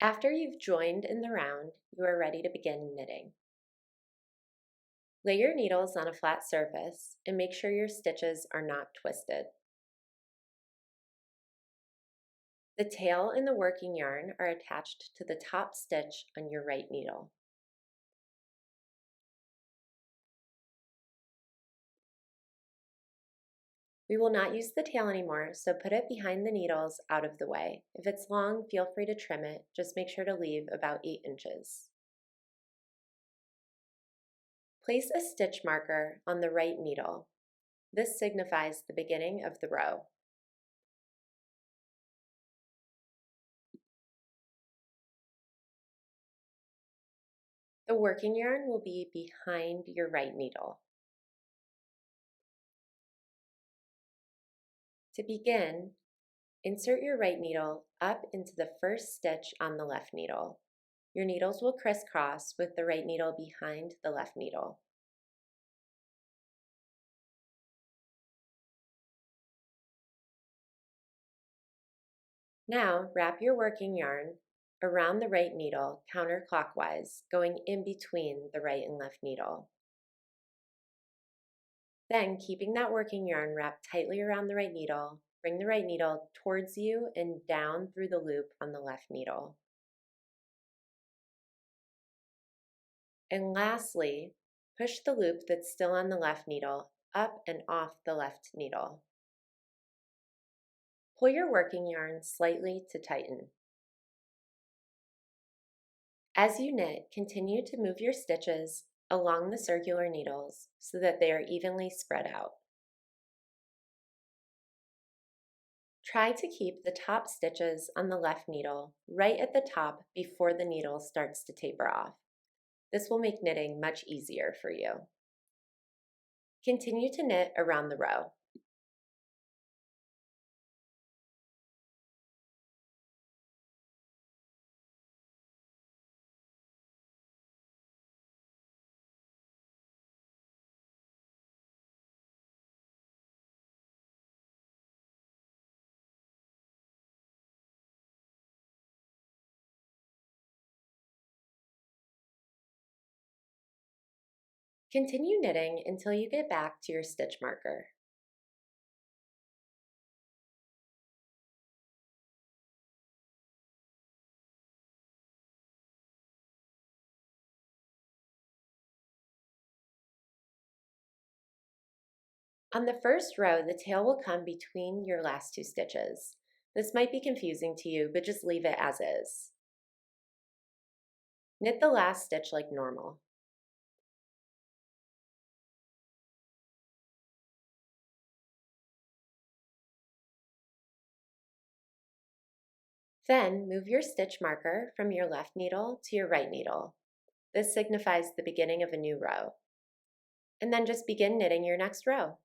After you've joined in the round, you are ready to begin knitting. Lay your needles on a flat surface and make sure your stitches are not twisted. The tail and the working yarn are attached to the top stitch on your right needle. We will not use the tail anymore, so put it behind the needles out of the way. If it's long, feel free to trim it. Just make sure to leave about 8 inches. Place a stitch marker on the right needle. This signifies the beginning of the row. The working yarn will be behind your right needle. To begin, insert your right needle up into the first stitch on the left needle. Your needles will crisscross with the right needle behind the left needle. Now wrap your working yarn around the right needle counterclockwise, going in between the right and left needle. Then, keeping that working yarn wrapped tightly around the right needle, bring the right needle towards you and down through the loop on the left needle. And lastly, push the loop that's still on the left needle up and off the left needle. Pull your working yarn slightly to tighten. As you knit, continue to move your stitches along the circular needles so that they are evenly spread out. Try to keep the top stitches on the left needle right at the top before the needle starts to taper off. This will make knitting much easier for you. Continue to knit around the row. Continue knitting until you get back to your stitch marker. On the first row, the tail will come between your last 2 stitches. This might be confusing to you, but just leave it as is. Knit the last stitch like normal. Then move your stitch marker from your left needle to your right needle. This signifies the beginning of a new row. And then just begin knitting your next row.